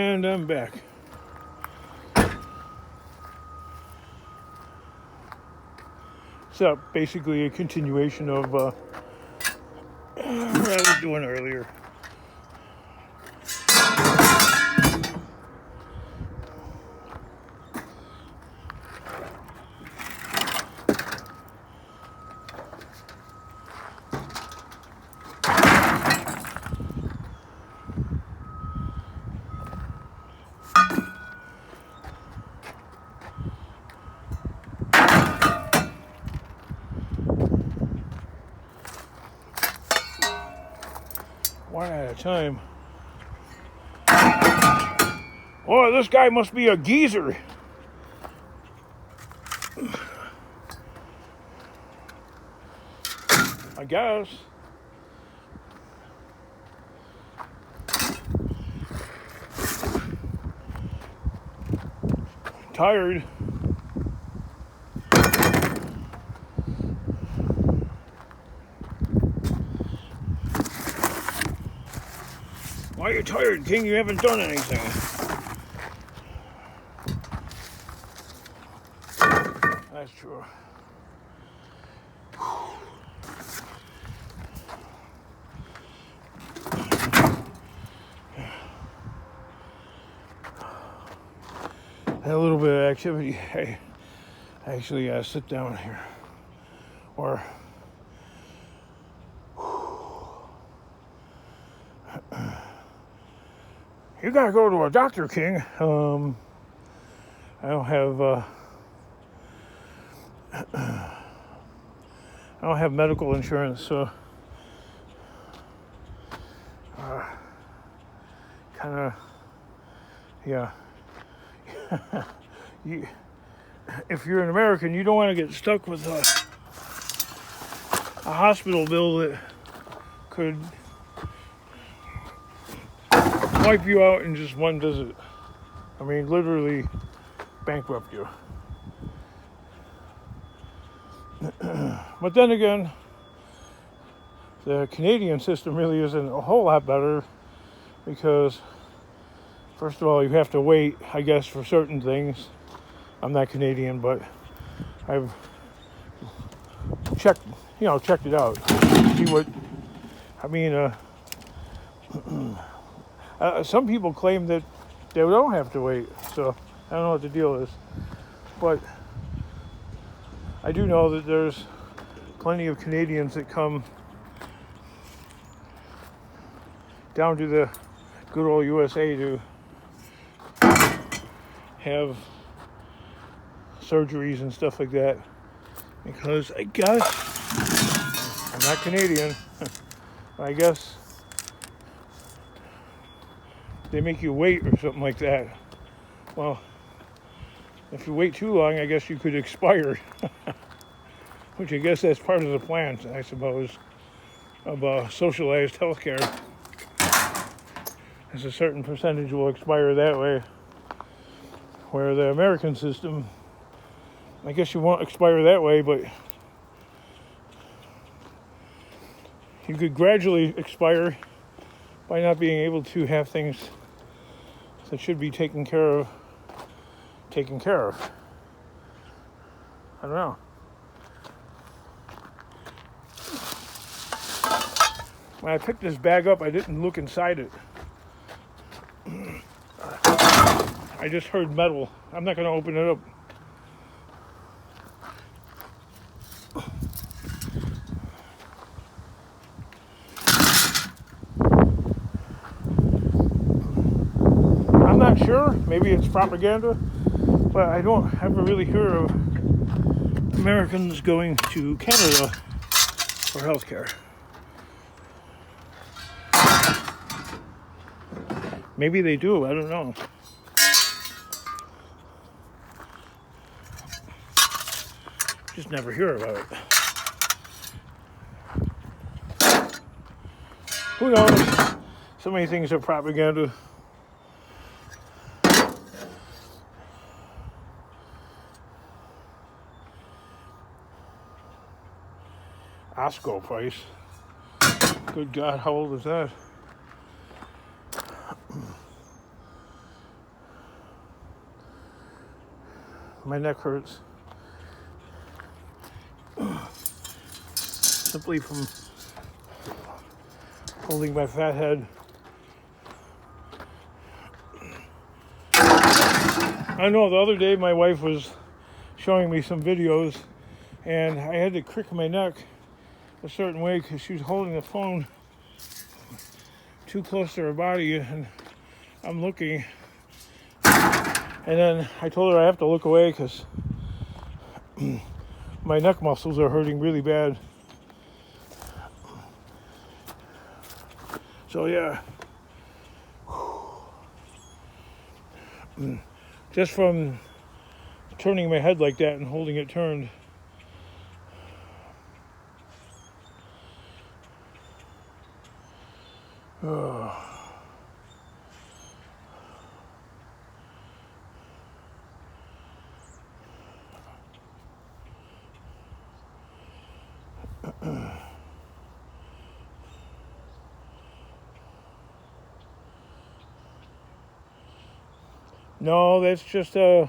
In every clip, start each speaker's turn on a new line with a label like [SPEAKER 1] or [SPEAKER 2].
[SPEAKER 1] And I'm back. So basically a continuation of what I was doing earlier. One at a time. Oh, this guy must be a geezer. I guess. Tired. Why are you tired, King? You haven't done anything. That's true. A little bit of activity. Hey, actually gotta sit down here. Or you gotta go to a doctor, King. I don't have medical insurance, so kind of, yeah. If you're an American, you don't want to get stuck with a hospital bill that could wipe you out in just one visit. I mean, literally bankrupt you. But then again, the Canadian system really isn't a whole lot better because, first of all, you have to wait, I guess, for certain things. I'm not Canadian, but I've checked it out. See what, I mean, some people claim that they don't have to wait, so I don't know what the deal is. But I do know that there's plenty of Canadians that come down to the good old USA to have surgeries and stuff like that, because I guess I'm not Canadian. I guess they make you wait or something like that. Well, if you wait too long, I guess you could expire. Which I guess that's part of the plan, I suppose, of socialized healthcare. As a certain percentage will expire that way. Where the American system, I guess you won't expire that way, but you could gradually expire by not being able to have things that should be taken care of. I don't know. When I picked this bag up, I didn't look inside it. I just heard metal. I'm not going to open it up. I'm not sure. Maybe it's propaganda. But I don't ever really hear of Americans going to Canada for healthcare. Maybe they do. I don't know. Just never hear about it. Who knows? So many things are propaganda. Osco price. Good God, how old is that? my neck hurts. Simply from holding my fat head. I know the other day my wife was showing me some videos and I had to crick my neck a certain way because she was holding the phone too close to her body, and I'm looking, and then I told her I have to look away because my neck muscles are hurting really bad. So yeah, just from turning my head like that and holding it turned. No, that's just a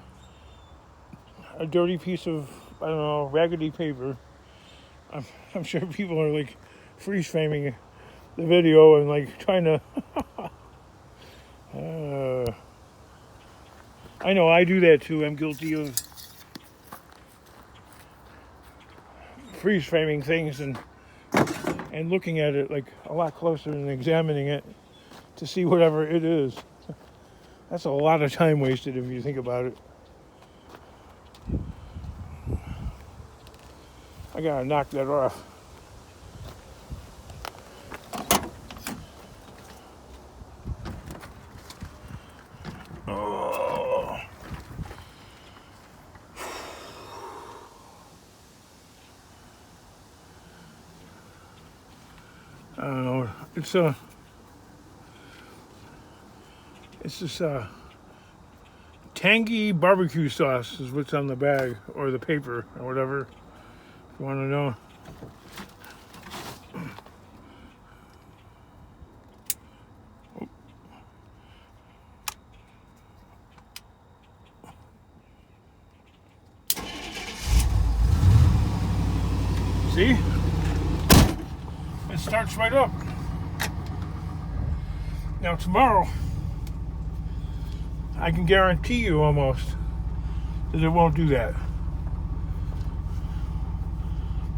[SPEAKER 1] dirty piece of, I don't know, raggedy paper. I'm sure people are like freeze framing the video and like trying to I know I do that too. I'm guilty of freeze framing things and looking at it like a lot closer and examining it to see whatever it is. That's a lot of time wasted if you think about it. I gotta knock that off. Oh. I don't know. It's this tangy barbecue sauce is what's on the bag or the paper or whatever. If you want to know. See? It starts right up. Now tomorrow, I can guarantee you almost that it won't do that.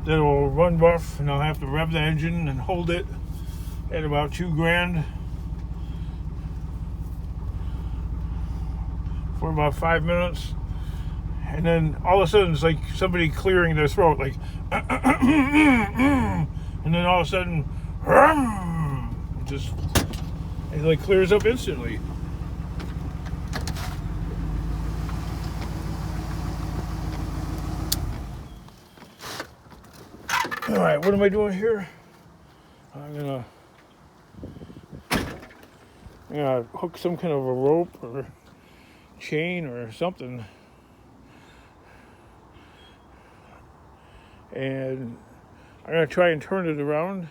[SPEAKER 1] That it will run rough and I'll have to rev the engine and hold it at about $2,000 for about 5 minutes. And then all of a sudden it's like somebody clearing their throat, like, and then all of a sudden, it like clears up instantly. All right, what am I doing here? I'm gonna hook some kind of a rope or chain or something. And I'm going to try and turn it around.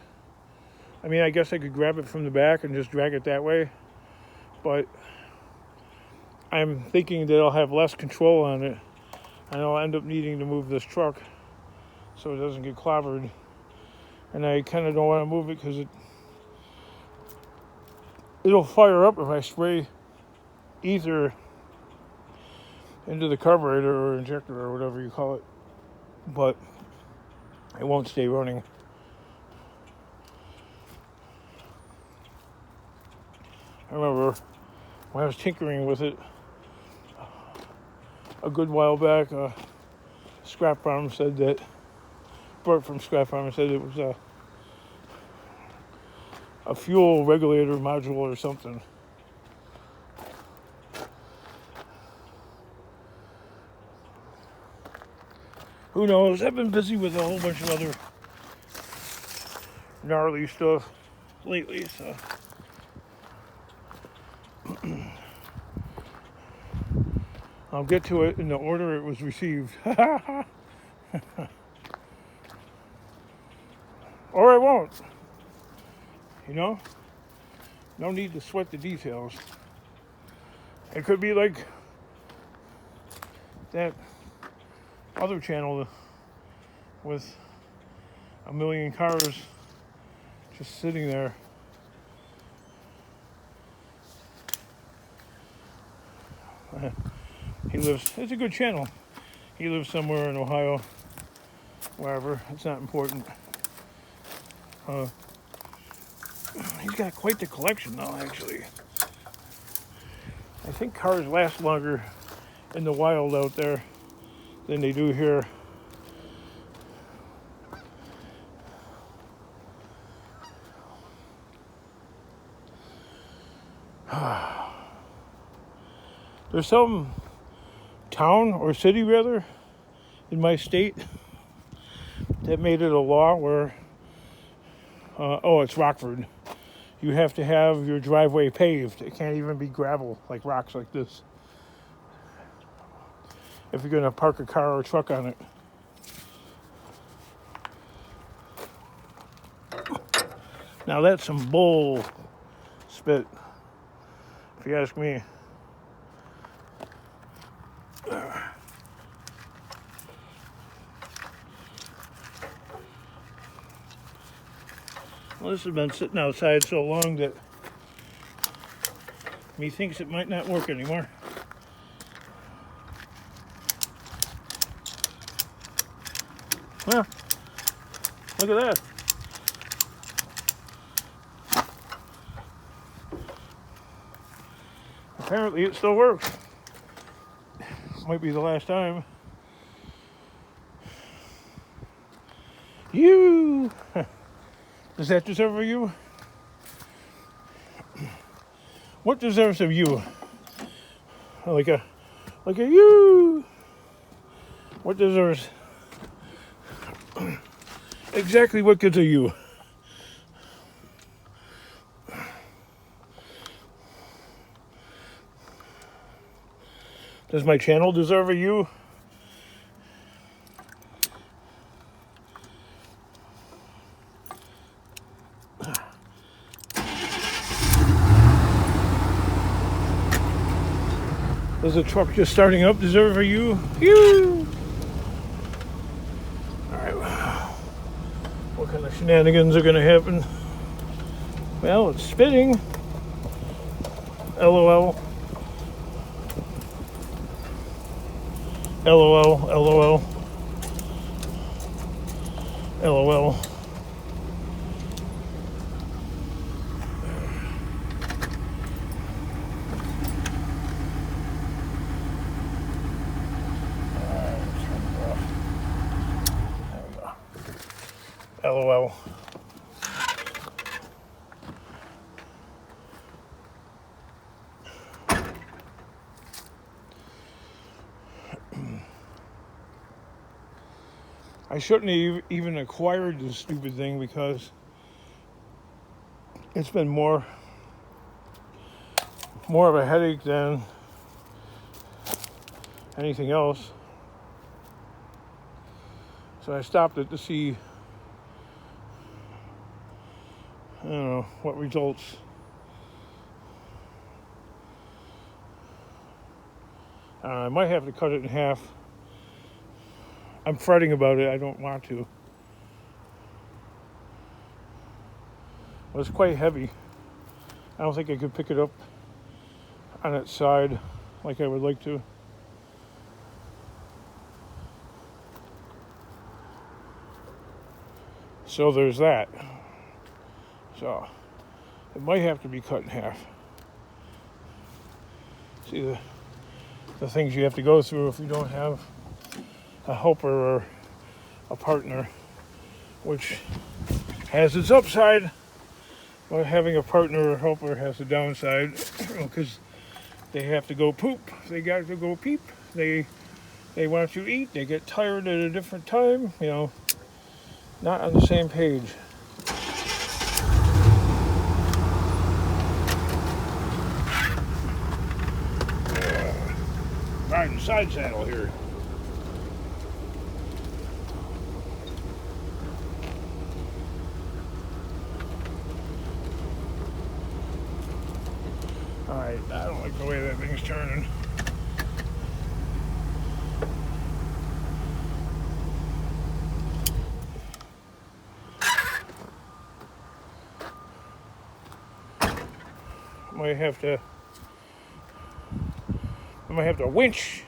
[SPEAKER 1] I mean, I guess I could grab it from the back and just drag it that way. But I'm thinking that I'll have less control on it. And I'll end up needing to move this truck so it doesn't get clobbered. And I kind of don't want to move it because it'll fire up if I spray ether into the carburetor or injector or whatever you call it. But it won't stay running. I remember when I was tinkering with it a good while back, Scrap Farm said that, Bert from Scrap Farm said it was a fuel regulator module or something. Who knows? I've been busy with a whole bunch of other gnarly stuff lately, so I'll get to it in the order it was received. Or I won't. You know? No need to sweat the details. It could be like that other channel with a million cars just sitting there. He lives, it's a good channel. He lives somewhere in Ohio, wherever, it's not important. He's got quite the collection now, actually. I think cars last longer in the wild out there than they do here. There's some town or city rather in my state that made it a law where it's Rockford, you have to have your driveway paved. It can't even be gravel, like rocks like this, if you're going to park a car or a truck on it. Now that's some bull spit, if you ask me. Well, this has been sitting outside so long that methinks it might not work anymore. Well, look at that. Apparently it still works. Might be the last time. You! Does that deserve a you? What deserves a you? Like a you! What deserves... Exactly what gets a you? Does my channel deserve a you? Does the truck just starting up deserve a you? You! Alright, what kind of shenanigans are going to happen? Well, it's spitting. LOL. LOL, LOL. LOL. LOL. I shouldn't have even acquired this stupid thing because it's been more of a headache than anything else. So I stopped it to see, I don't know, what results. I might have to cut it in half. I'm fretting about it. I don't want to. Well, it's quite heavy. I don't think I could pick it up on its side like I would like to. So there's that. So it might have to be cut in half. See the things you have to go through if you don't have a helper or a partner, which has its upside, but having a partner or helper has a downside, because they have to go poop, they got to go peep, they want you to eat, they get tired at a different time, not on the same page. Riding side saddle here. Alright, I don't like the way that thing's turning. might have to winch.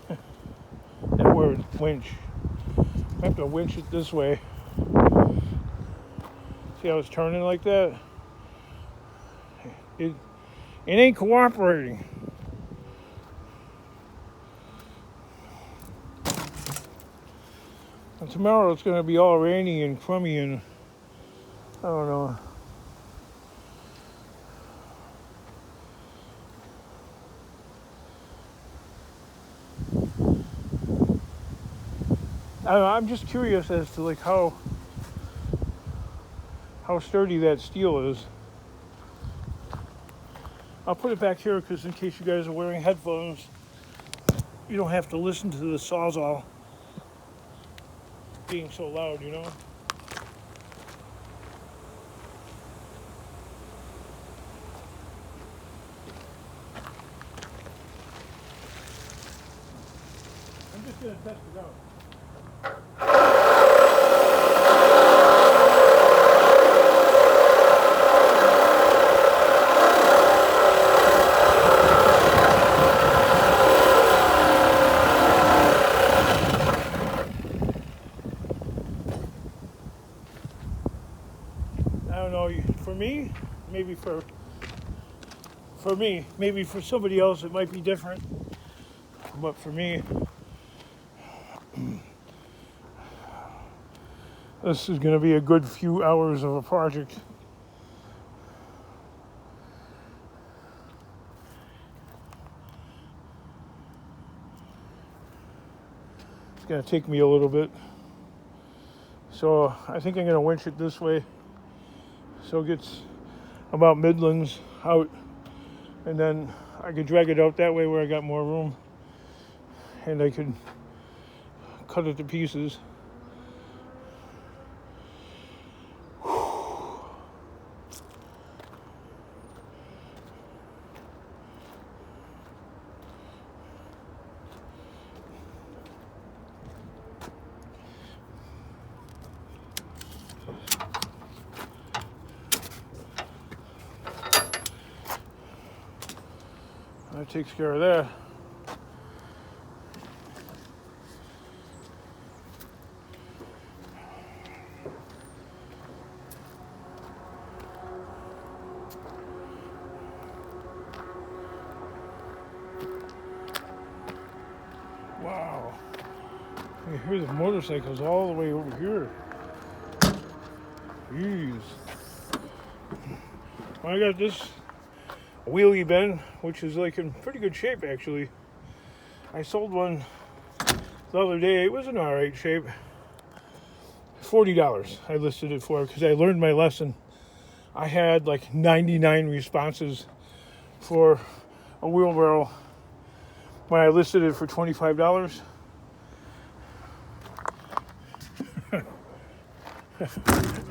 [SPEAKER 1] That word, winch. I have to winch it this way. See how it's turning like that? It ain't cooperating. And tomorrow it's going to be all rainy and crummy and I don't know. I'm just curious as to like how sturdy that steel is. I'll put it back here because in case you guys are wearing headphones, you don't have to listen to the Sawzall being so loud, you know? I'm just going to test it out. I don't know, for me, maybe for me, maybe for somebody else it might be different, but for me, this is going to be a good few hours of a project. It's going to take me a little bit. So I think I'm going to winch it this way so it gets about Midlands out, and then I could drag it out that way where I got more room and I could cut it to pieces. That takes care of that. Wow. You hear the motorcycles all the way over here. Jeez. Well, I got this wheelie bin, which is like in pretty good shape actually. I sold one the other day. It was in alright shape. $40 I listed it for because I learned my lesson. I had like 99 responses for a wheelbarrow when I listed it for $25.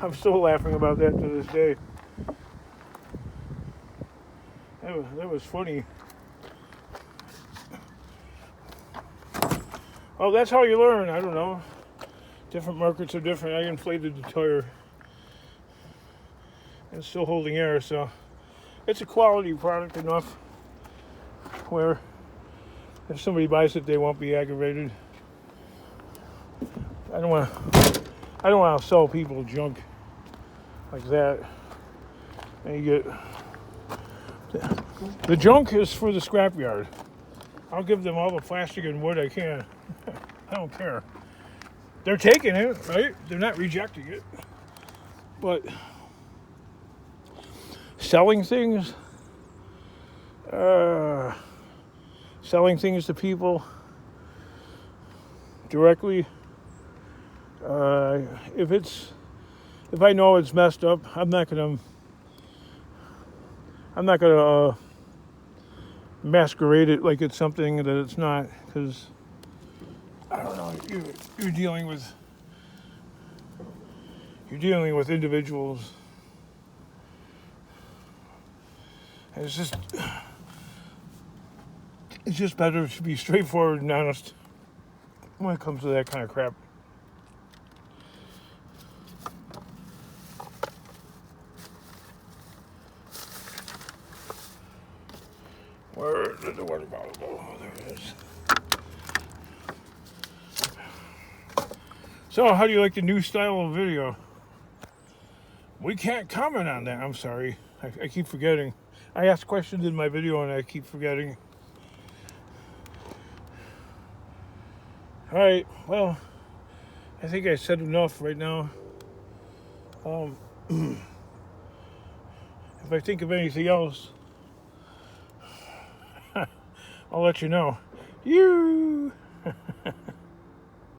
[SPEAKER 1] I'm still laughing about that to this day. That was funny. Well, that's how you learn. I don't know. Different markets are different. I inflated the tire. It's still holding air, so it's a quality product enough where if somebody buys it, they won't be aggravated. I don't want to sell people junk like that. And you get the junk is for the scrapyard. I'll give them all the plastic and wood I can. I don't care. They're taking it, right? They're not rejecting it. But selling things to people directly, if I know it's messed up, I'm not gonna masquerade it like it's something that it's not, because I don't know, you're dealing with individuals. And it's just better to be straightforward and honest when it comes to that kind of crap. the water bottle go? Oh, there it is. So, how do you like the new style of video? We can't comment on that. I'm sorry. I keep forgetting. I ask questions in my video and I keep forgetting. Alright, well, I think I said enough right now. If I think of anything else, I'll let you know. You!